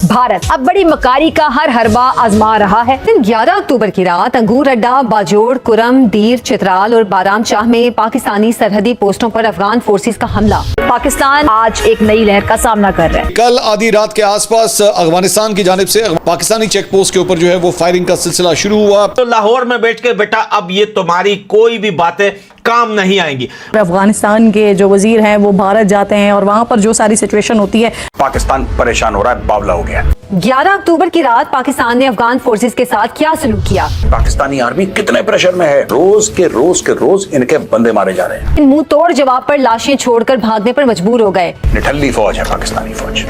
भारत अब बड़ी मकारी का हर हरबा आजमा रहा है। 11 अक्टूबर की रात अंगूर अड्डा, बाजोड़, कुरम, दीर, चित्राल और बाराम शाह में पाकिस्तानी सरहदी पोस्टों पर अफगान फोर्सेस का हमला। पाकिस्तान आज एक नई लहर का सामना कर रहा है। कल आधी रात के आसपास अफगानिस्तान की जानिब से पाकिस्तानी चेक पोस्ट के ऊपर जो है वो फायरिंग का सिलसिला शुरू हुआ। तो लाहौर में बैठ के बेटा अब ये तुम्हारी कोई भी बातें काम नहीं आएंगी। अफगानिस्तान के जो वजीर हैं वो भारत जाते हैं और वहाँ पर जो सारी सिचुएशन होती है, पाकिस्तान परेशान हो रहा है, बावला हो गया। 11 अक्टूबर की रात पाकिस्तान ने अफगान फोर्सेस के साथ क्या सलूक किया? पाकिस्तानी आर्मी कितने प्रेशर में है, रोज के रोज इनके बंदे मारे जा रहे हैं। मुंह तोड़ जवाब पर लाशें छोड़कर भागने पर मजबूर हो गए। निठल्ली फौज है पाकिस्तानी फौज।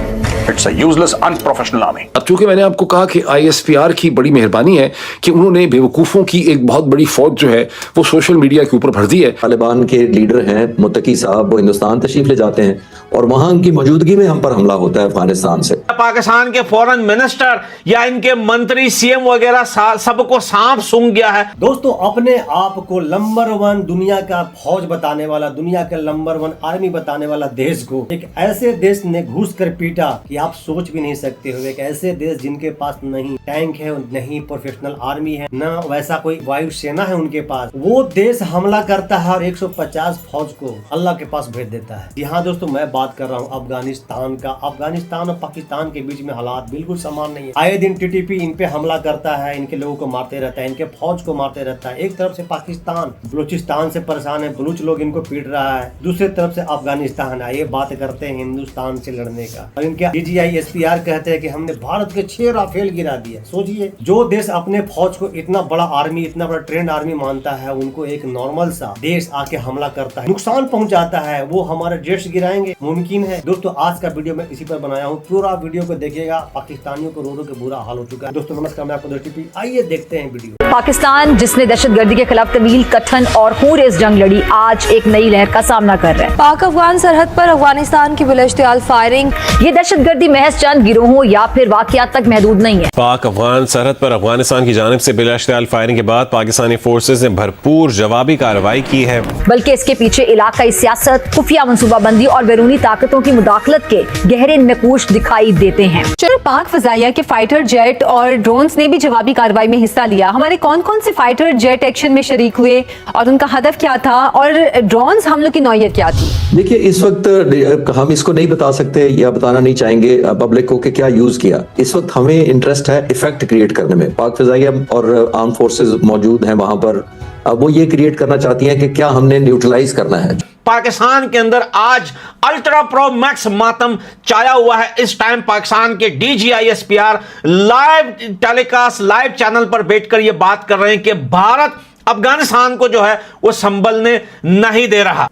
It's a useless unprofessional army. अब चूंकि मैंने आपको कहा कि ISPR की बड़ी मेहरबानी है कि उन्होंने बेवकूफों की एक बहुत बड़ी फौज जो है वो सोशल मीडिया के ऊपर भर दी है। तालिबान के लीडर हैं मुत्तकी साहब, वो हिंदुस्तान तशरीफ ले जाते हैं और वहां उनकी मौजूदगी में हम पर हमला होता है अफगानिस्तान से। पाकिस्तान के फॉरेन मिनिस्टर या इनके मंत्री CM वगैरह सबको सांप सूंघ गया है। दोस्तों, अपने आप को नंबर 1 दुनिया का फौज बताने वाला, दुनिया का नंबर 1 आर्मी बताने वाला देश को एक ऐसे देश ने घुस कर पीटा कि आप सोच भी नहीं सकते हो। एक ऐसे देश जिनके पास नहीं टैंक है, नहीं प्रोफेशनल आर्मी है, न वैसा कोई वायु सेना है उनके पास, वो देश हमला करता है और 150 फौज को अल्लाह के पास भेज देता है। जी हाँ दोस्तों, मैं बात कर रहा हूँ अफगानिस्तान का। अफगानिस्तान और पाकिस्तान के बीच में हालात बिल्कुल समान नहीं है। आए दिन TTP इन पे हमला करता है, इनके लोगों को मारते रहता है, इनके फौज को मारते रहता है। एक तरफ से पाकिस्तान बलूचिस्तान से परेशान है, बलूच लोग इनको पीट रहा है, दूसरी तरफ से अफगानिस्तान है, ये बात करते हैं हिंदुस्तान से लड़ने का। और इनके DGI SPR कहते हैं कि हमने भारत के 6 राफेल गिरा दिया। सोचिए, जो देश अपने फौज को इतना बड़ा आर्मी, इतना बड़ा ट्रेंड आर्मी मानता है, उनको एक नॉर्मल सा देश आके हमला करता है, नुकसान पहुंचाता है, वो हमारे जेट्स गिराएंगे? मुमकिन है? दोस्तों, आज का वीडियो मैं इसी पर बनाया हूँ, पूरा वीडियो को देखिएगा। पाकिस्तानियों को रो के बुरा हाल हो चुका है। दोस्तों नमस्कार, मैं आपको TTP, आइए देखते हैं वीडियो। पाकिस्तान जिसने दहशतगर्दी के खिलाफ तवील, कठिन और खूनरेज जंग लड़ी, आज एक नई लहर का सामना कर रहा है। पाक अफगान सरहद पर अफगानिस्तान की बिलाश्तियाल फायरिंग। ये दहशतगर्दी महज चंद गिरोहों या फिर वाकयात तक महदूद नहीं है। पाक अफगान सरहद पर अफगानिस्तान की जानिब से बिलाश्तियाल फायरिंग के बाद पाकिस्तानी फोर्सेज ने भरपूर जवाबी कार्रवाई की है, बल्कि इसके पीछे इलाकाई सियासत, खुफिया मंसूबाबंदी और बैरूनी ताकतों की मुदाखलत के गहरे नकूश दिखाई देते हैं। चलो, पाक फजाइया के फाइटर जेट और ड्रोन्स ने भी जवाबी कार्रवाई में हिस्सा लिया। हमारे कौन कौन से फाइटर जेट एक्शन में शरीक हुए और उनका हदफ क्या था, और ड्रोन्स हमलों की नौयत क्या थी? देखिए, इस वक्त हम इसको नहीं बता सकते या बताना नहीं चाहेंगे पब्लिक को कि क्या यूज किया। इस वक्त हमें इंटरेस्ट है इफेक्ट क्रिएट करने में। पाक फजाइया और आर्म फोर्सेस मौजूद हैं वहां पर। अब वो ये क्रिएट करना चाहती हैं कि क्या हमने न्यूट्रलाइज करना है। पाकिस्तान के अंदर आज अल्ट्रा प्रो मैक्स मातम छाया हुआ है। इस टाइम पाकिस्तान के DGI SPR live telecast, live channel पर बैठकर यह बात कर रहे हैं कि भारत अफगानिस्तान को जो है वो संभलने नहीं दे रहा।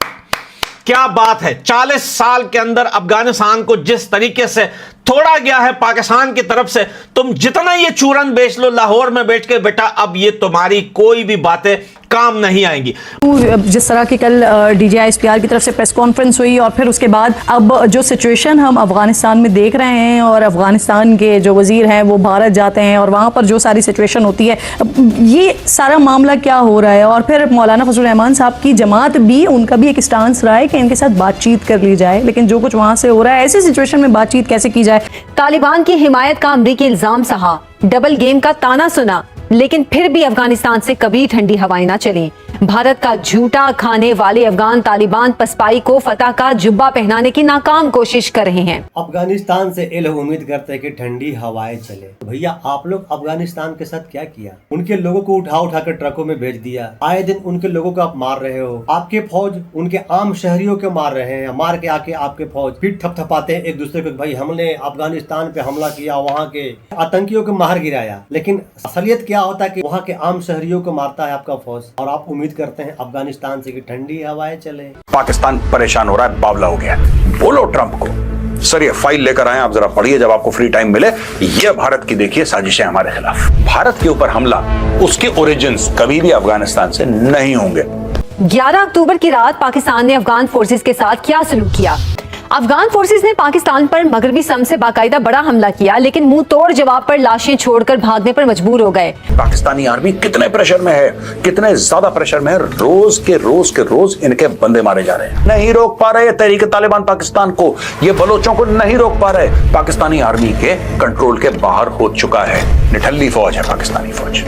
क्या बात है! 40 साल के अंदर अफगानिस्तान को जिस तरीके से तोड़ा गया है पाकिस्तान की तरफ से, तुम जितना ये चूरन बेच लो लाहौर में बैठ के बेटा, अब ये तुम्हारी कोई भी बातें काम नहीं आएंगी। जिस तरह की कल DGI SPR की तरफ से प्रेस कॉन्फ्रेंस हुई और फिर उसके बाद अब जो सिचुएशन हम अफगानिस्तान में देख रहे हैं और अफगानिस्तान के जो वजीर हैं वो भारत जाते हैं और वहाँ पर जो सारी सिचुएशन होती है, ये सारा मामला क्या हो रहा है। और फिर मौलाना फजल रहमान साहब की जमात भी, उनका भी एक स्टांस रहा है कि इनके साथ बातचीत कर ली जाए, लेकिन जो कुछ वहाँ से हो रहा है, ऐसी सिचुएशन में बातचीत कैसे की जाए। तालिबान की हिमायत का अमरीकी इल्जाम सहा, डबल गेम का ताना सुना, लेकिन फिर भी अफगानिस्तान से कभी ठंडी हवाएं ना चली। भारत का झूठा खाने वाले अफगान तालिबान पसपाई को फतह का जुब्बा पहनाने की नाकाम कोशिश कर रहे हैं। अफगानिस्तान से ये लोग उम्मीद करते हैं कि ठंडी हवाएं चले। तो भैया, आप लोग अफगानिस्तान के साथ क्या किया? उनके लोगों को उठा कर ट्रकों में भेज दिया। आए दिन उनके लोगों को आप मार रहे हो। आपके फौज उनके आम शहरियों को मार रहे हैं। मार के आके आपके फौज पीठ थपथपाते हैं एक दूसरे को, भाई हमने अफगानिस्तान पे हमला किया, वहाँ के आतंकियों को मार गिराया। लेकिन असलियत क्या होता है कि वहाँ के आम शहरियों को मारता है आपका फौज, और आप उम्मीद करते हैं अफगानिस्तान से कि ठंडी हवाएं चले। पाकिस्तान परेशान हो रहा है, बावला हो गया। बोलो ट्रंप को, सर ये फाइल लेकर आए, आप जरा पढ़िए जब आपको फ्री टाइम मिले। ये भारत की देखिए साजिशें हमारे खिलाफ। भारत के ऊपर हमला, उसके ओरिजिन्स कभी भी अफगानिस्तान से नहीं होंगे। 11 अक्टूबर की रात पाकिस्तान ने अफगान फोर्सेस के साथ क्या सलूक किया? अफगान फोर्सेस ने पाकिस्तान पर मगरबी सम से बाकायदा बड़ा हमला किया, लेकिन मुंह तोड़ जवाब पर लाशें छोड़कर भागने पर मजबूर हो गए। पाकिस्तानी आर्मी कितने प्रेशर में है, कितने ज्यादा प्रेशर में है। रोज के रोज इनके बंदे मारे जा रहे हैं। नहीं रोक पा रहे तहरीक तालिबान पाकिस्तान को, ये बलोचों को नहीं रोक पा रहे। पाकिस्तानी आर्मी के कंट्रोल के बाहर हो चुका है। निठल्ली फौज है पाकिस्तानी फौज।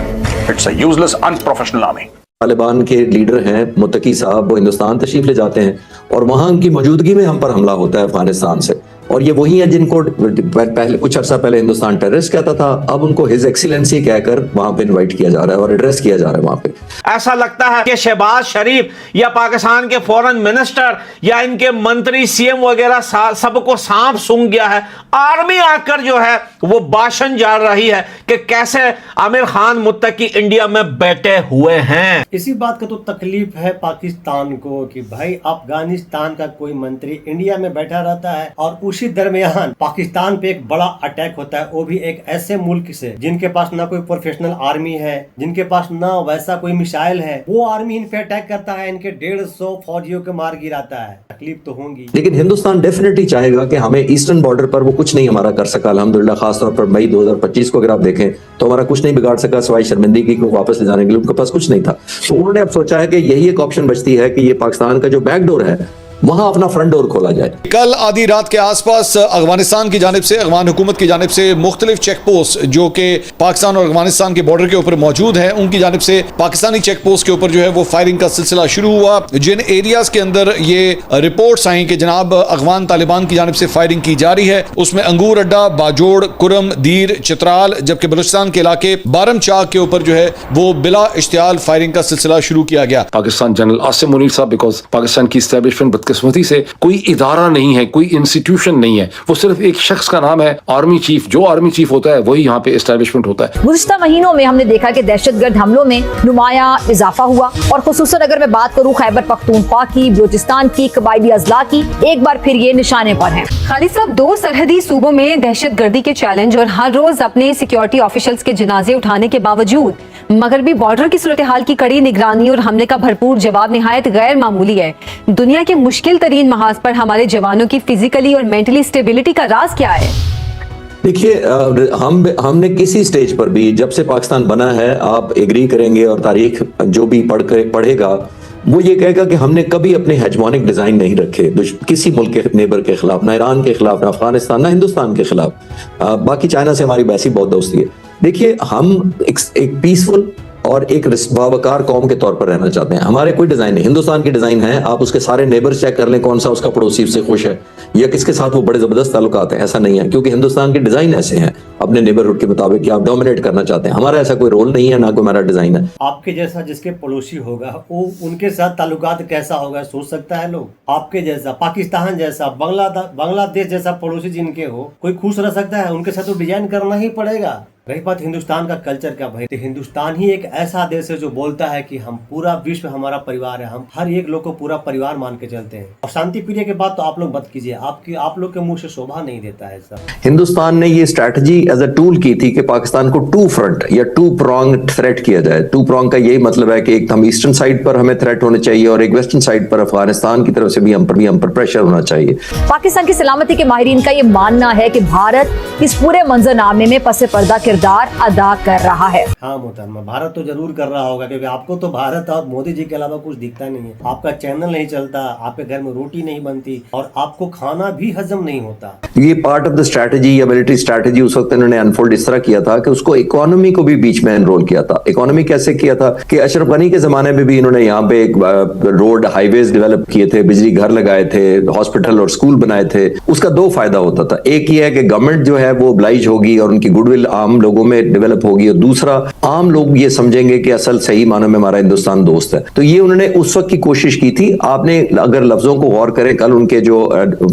It's a useless unprofessional army. Taliban के लीडर हैं मुत्तकी साहब, वो हिंदुस्तान तशरीफ ले जाते हैं और वहां उनकी मौजूदगी में हम पर हमला होता है अफगानिस्तान से। और ये वही है जिनको पहले कुछ अर्सा पहले हिंदुस्तान टेररिस्ट कहता था, अब उनको हिज एक्सीलेंसी कहकर वहां पे इनवाइट किया जा रहा है और एड्रेस किया जा रहा है वहां पे। ऐसा लगता है कि शहबाज शरीफ या पाकिस्तान के फॉरेन मिनिस्टर या इनके मंत्री सीएम वगैरह सबको सांप सूंघ गया है। आर्मी आकर जो है वो भाषण जा रही है कि कैसे आमिर खान मुत्तकी इंडिया में बैठे हुए हैं। इसी बात का तो तकलीफ है पाकिस्तान को कि भाई अफगानिस्तान का कोई मंत्री इंडिया में बैठा रहता है और उसी दरमियान पाकिस्तान पे एक बड़ा अटैक होता है, वो भी एक ऐसे मुल्क से जिनके पास ना कोई प्रोफेशनल आर्मी है, जिनके पास ना वैसा कोई मिसाइल है। वो आर्मी इन पे अटैक करता है, इनके 150 फौजियों के मार गिराता है। तकलीफ तो होंगी, लेकिन हिंदुस्तान डेफिनेटली चाहेगा कि हमें ईस्टर्न बॉर्डर पर वो कुछ नहीं हमारा कर सका अल्हम्दुलिल्लाह। खासतौर पर मई 2025 को अगर आप देखें तो हमारा कुछ नहीं बिगाड़ सका सिवाय शर्मिंदगी को वापस ले जाने के लिए उनके पास कुछ नहीं था। तो उन्होंने अब सोचा है कि यही एक ऑप्शन बचती है कि ये पाकिस्तान का जो बैकडोर है वहां अपना फ्रंट डोर खोला जाए। कल आधी रात के आसपास अफगानिस्तान की जानिब से, अफगान हुकूमत की जानिब से मुख्तलिफ चेक पोस्ट जो कि पाकिस्तान और अफगानिस्तान के बॉर्डर के ऊपर मौजूद है, उनकी जानिब से पाकिस्तानी चेक पोस्ट के ऊपर जो है वो फायरिंग का सिलसिला शुरू हुआ। जिन एरियाज के अंदर ये रिपोर्ट्स आई कि जनाब अफगान तालिबान की जानिब से फायरिंग की जा रही है, उसमें अंगूर अड्डा, बाजोड़, कुरम, दीर, चित्राल, जबकि बलूचिस्तान के इलाके बारम चाक के ऊपर जो है वो बिला इश्तियाल फायरिंग का सिलसिला शुरू किया गया। पाकिस्तान जनरल आसिम मुनीर साहब, बिकॉज पाकिस्तान की इस्टेब्लिशमेंट बदकिस्मती से कोई इदारा नहीं है, कोई इंस्टीट्यूशन नहीं है, वो सिर्फ एक शख्स का नाम है आर्मी चीफ। जो आर्मी चीफ होता है वही यहाँ पे एस्टेब्लिशमेंट होता है। गुज़िश्ता महीनों में हमने देखा कि दहशतगर्द हमलों में नुमाया इजाफा हुआ और खुसूसन अगर मैं बात करूँ खैबर पख्तूनख्वा की, बलूचिस्तान की, कबायली अजला की, एक बार फिर ये निशाने पर हैं। खालिद साहब, दो सरहदी सूबों में दहशतगर्दी के चैलेंज और हर रोज अपने सिक्योरिटी ऑफिशियल्स के जनाजे उठाने के बावजूद मगरबी बॉर्डर की सूरत हाल की कड़ी निगरानी और हमले का भरपूर जवाब निहायत गैर मामूली है। दुनिया के मुश्किल तरीन महाज पर हमारे जवानों की फिजिकली और मेंटली स्टेबिलिटी का राज क्या है? देखिए, हमने किसी स्टेज पर भी, जब से पाकिस्तान बना है, आप एग्री करेंगे और तारीख जो भी पढ़ेगा वो ये कहेगा कि हमने कभी अपने हेजमोनिक डिजाइन नहीं रखे किसी मुल्क के नेबर के खिलाफ, ना ईरान के खिलाफ, ना अफगानिस्तान, ना हिंदुस्तान के खिलाफ। बाकी चाइना से हमारी वैसी बहुत दोस्ती है। देखिए, हम एक पीसफुल और एक बावकार कौम के तौर पर रहना चाहते हैं। हमारे कोई डिजाइन नहीं, हिंदुस्तान की डिजाइन है। आप उसके सारे नेबर्स चेक कर लें, कौन सा उसका पड़ोसी उससे खुश है या किसके साथ वो बड़े जबरदस्त ताल्लुकात हैं। ऐसा नहीं है, क्योंकि हिंदुस्तान के डिजाइन ऐसे हैं अपने नेबरहुड के मुताबिक कि आप डोमिनेट करना चाहते हैं। हमारा ऐसा कोई रोल नहीं है, ना कोई हमारा डिजाइन है। आपके जैसा जिसके पड़ोसी होगा वो उनके साथ ताल्लुकात कैसा होगा सोच सकता है लोग। आपके जैसा, पाकिस्तान जैसा, बांग्लादेश जैसा पड़ोसी जिनके हो, कोई खुश रह सकता है? उनके साथ तो डिजाइन करना ही पड़ेगा। रही बात हिंदुस्तान का कल्चर का, भाई तो हिंदुस्तान ही एक ऐसा देश है जो बोलता है कि हम पूरा विश्व हमारा परिवार है, हम हर एक लोग को पूरा परिवार मान के चलते हैं। और शांति प्रिय के बात तो आप लोग मत कीजिए, आप लोग के मुंह से शोभा नहीं देता है ऐसा। हिंदुस्तान ने ये स्ट्रैटेजी एज अ टूल की थी कि पाकिस्तान को टू फ्रंट या टू प्रोंग थ्रेट किया जाए। टू प्रोंग का यही मतलब है कि एक हम ईस्टर्न साइड पर हमें थ्रेट होने चाहिए और एक वेस्टर्न साइड पर अफगानिस्तान की तरफ से भी हम पर प्रेशर होना चाहिए। पाकिस्तान की सलामती के माहिरीन का ये मानना है कि भारत इस पूरे मंजरनामे में पसे पर्दा किरदार अदा कर रहा है। हाँ मोहतरमा, भारत तो जरूर कर रहा होगा, क्योंकि आपको तो भारत और मोदी जी के अलावा कुछ दिखता नहीं है। आपका चैनल नहीं चलता, आपके घर में रोटी नहीं बनती और आपको खाना भी हजम नहीं होता। ये पार्ट ऑफ द स्ट्रैटेजी या मिलिट्री स्ट्रैटेजी उस वक्त इन्होंने अनफोल्ड इस तरह किया था कि उसको इकोनॉमी को भी बीच में एनरोल किया था। इकोनॉमी कैसे किया था कि अशरफ गनी के जमाने में भी इन्होंने यहाँ पे एक रोड हाईवेज डेवलप किए थे, बिजली घर लगाए थे, हॉस्पिटल और स्कूल बनाए थे। उसका दो फायदा होता था, एक ये है कि गवर्नमेंट जो है वो ऑब्लाइज होगी और उनकी गुडविल आम लोगों में डेवलप होगी, और दूसरा आम लोग ये समझेंगे कि असल सही मानों में हमारा हिंदुस्तान दोस्त है। तो ये उन्होंने उस वक्त की कोशिश की थी। आपने अगर लफ्जों को गौर करें, कल उनके जो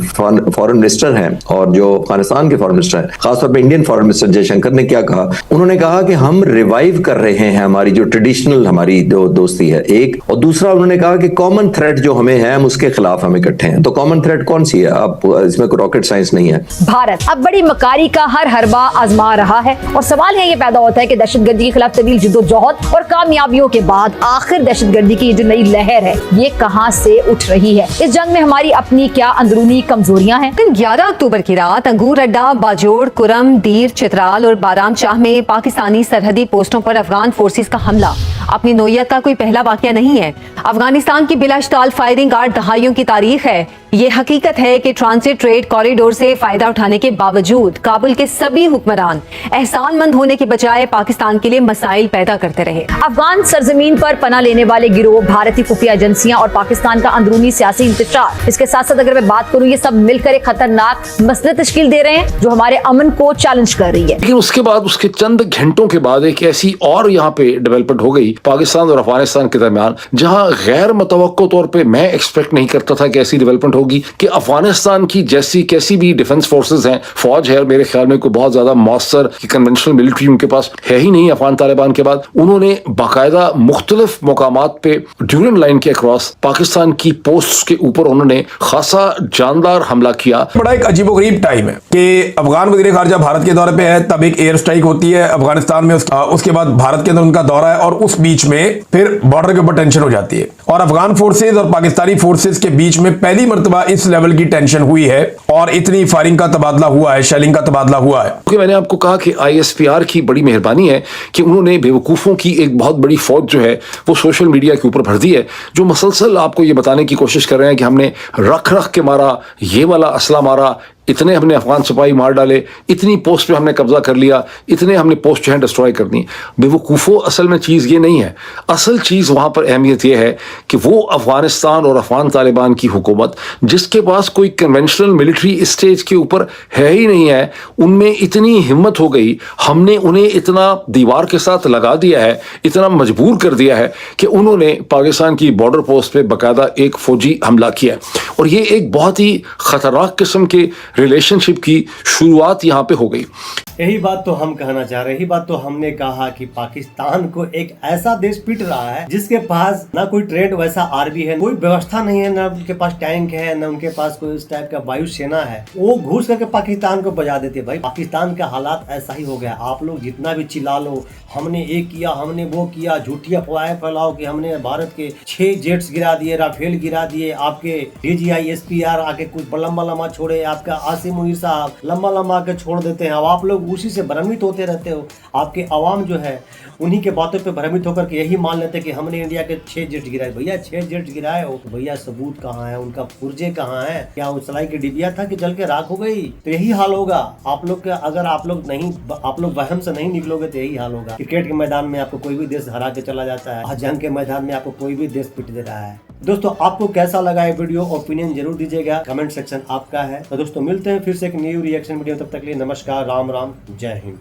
फॉरेन मिनिस्टर हैं और जो अफगानिस्तान के फॉरेन मिनिस्टर हैं, खासतौर पर इंडियन फॉरेन मिनिस्टर जयशंकर ने क्या कहा, उन्होंने कहा कि हम रिवाइव कर रहे हैं हमारी जो ट्रेडिशनल हमारी जो दोस्ती है, एक, और दूसरा उन्होंने कहा कि कॉमन थ्रेट जो हमें है हम उसके खिलाफ हम इकट्ठे हैं। तो कॉमन थ्रेट कौन सी है? आप इसमें कोई रॉकेट साइंस नहीं है। भारत अब बड़ी मकारी का हर हरबा आजमा रहा है और सवाल है ये पैदा होता है कि दहशतगर्दी के खिलाफ तवील जिद्दोजहद और कामयाबियों के बाद आखिर दहशतगर्दी की ये जो नई लहर है ये कहां से उठ रही है? इस जंग में हमारी अपनी क्या अंदरूनी कमजोरियां हैं? 11 अक्टूबर की रात अंगूर अड्डा, बाजोड़, कुरम, दीर, चित्राल और बारामशाह में पाकिस्तानी सरहदी पोस्टों पर अफगान फोर्सेस का हमला अपनी नौयत का कोई पहला वाकया नहीं है। अफगानिस्तान की बिलाश्ताल फायरिंग 8 दहाइयों की तारीख है। ये हकीकत है कि ट्रांजिट ट्रेड कॉरिडोर से फायदा उठाने के बावजूद काबुल के सभी हुक्मरान एहसानमंद होने के बजाय पाकिस्तान के लिए मसाइल पैदा करते रहे। अफगान सरजमीन पर पनाह लेने वाले गिरोह, भारतीय खुफिया एजेंसियां और पाकिस्तान का अंदरूनी सियासी इंतशार, इसके साथ साथ अगर मैं बात करूं, ये सब मिलकर एक खतरनाक मसले तश्कील दे रहे हैं जो हमारे अमन को चैलेंज कर रही है। लेकिन उसके बाद, उसके चंद घंटों के बाद एक ऐसी और यहाँ पे डेवलपमेंट हो गई पाकिस्तान और अफगानिस्तान के दरमियान, जहां गैर मुतवक्को तौर पे मैं एक्सपेक्ट नहीं करता था कि ऐसी डेवलपमेंट होगी कि अफगानिस्तान की जैसी कैसी भी डिफेंस फोर्सेस हैं, फौज है, मेरे ख्याल में कोई बहुत ज्यादा मौसर कन्वेंशनल मिलिट्री उनके पास है ही नहीं अफगान तालिबान के बाद। उन्होंने बाकायदा मुख्तलिफ मुकामात पे ड्यूरिंग लाइन के अक्रॉस पाकिस्तान की पोस्ट के ऊपर उन्होंने खासा जानदार हमला किया। बड़ा एक अजीबोगरीब टाइम है कि अफगान वज़ीर खारजा भारत के दौरे पे है, तब एक एयर स्ट्राइक होती है अफगानिस्तान में, उसके बाद भारत के अंदर उनका दौरा है और उस बीच में फिर बॉर्डर के ऊपर टेंशन हो जाती है और अफगान फोर्सेज और पाकिस्तानी फोर्सेज के बीच में पहली मर्तबा इस लेवल की टेंशन हुई है और इतनी फायरिंग का तबादला हुआ है, शेलिंग का तबादला हुआ है। क्योंकि मैंने आपको कहा कि ISPR की बड़ी मेहरबानी है कि उन्होंने बेवकूफ़ों की एक बहुत बड़ी फौज जो है वो सोशल मीडिया के ऊपर भर दी है, जो मसलसल आपको ये बताने की कोशिश कर रहे हैं कि हमने रख के मारा, ये वाला असला मारा, इतने हमने अफगान सिपाही मार डाले, इतनी पोस्ट पे हमने कब्जा कर लिया, इतने हमने पोस्ट जो है डिस्ट्रॉय कर दी। बेवकूफ़ों, असल में चीज़ ये नहीं है। असल चीज़ वहाँ पर अहमियत ये है कि वो अफगानिस्तान और अफगान तालिबान की हुकूमत जिसके पास कोई कन्वेंशनल मिलिट्री स्टेज के ऊपर है ही नहीं है, उनमें इतनी हिम्मत हो गई, हमने उन्हें इतना दीवार के साथ लगा दिया है, इतना मजबूर कर दिया है कि उन्होंने पाकिस्तान की बॉर्डर पोस्ट पे बाकायदा एक फौजी हमला किया। और ये एक बहुत ही ख़तरनाक किस्म के रिलेशनशिप की शुरुआत यहाँ पे हो गई। यही बात तो हम कहना चाह रहे हैं, यही बात तो हमने कहा कि पाकिस्तान को एक ऐसा देश पीट रहा है जिसके पास ना कोई ट्रेंड वैसा आर्मी है, कोई व्यवस्था नहीं है, ना उनके पास टैंक है, ना उनके पास कोई इस टाइप का वायुसेना है। वो घुस करके पाकिस्तान को बजा देते। भाई पाकिस्तान का हालात ऐसा ही हो गया। आप लोग जितना भी चिल्ला लो, हमने ये किया, हमने वो किया, झूठी अफवाहें फैलाओ कि हमने भारत के 6 जेट्स गिरा दिए, राफेल गिरा दिए, आपके DGI SPR आके कुछ लंबा छोड़े, आपका आसिम मुनीर साहब लंबा आके छोड़ देते हैं। अब आप लोग उसी से भ्रमित होते रहते हो। आपके अवाम जो है उन्हीं के बातों पे भ्रमित होकर के यही मान लेते कि हमने इंडिया के 6 जेट गिराए। भैया 6 जेट गिराए हो तो भैया सबूत कहाँ है, उनका पुर्जे कहाँ है? क्या उछलाई की डिबिया था कि जल के राख हो गई? तो यही हाल होगा आप लोग के, अगर आप लोग वहम से नहीं निकलोगे तो यही हाल होगा। क्रिकेट के मैदान में आपको कोई भी देश हरा के चला जाता है, जंग के मैदान में आपको कोई भी देश पीट दे रहा है। दोस्तों आपको कैसा लगा ये वीडियो, ओपिनियन जरूर दीजिएगा, कमेंट सेक्शन आपका है। तो दोस्तों मिलते हैं फिर से एक न्यू रिएक्शन वीडियो, तब तक के लिए नमस्कार, राम राम, जय हिंद।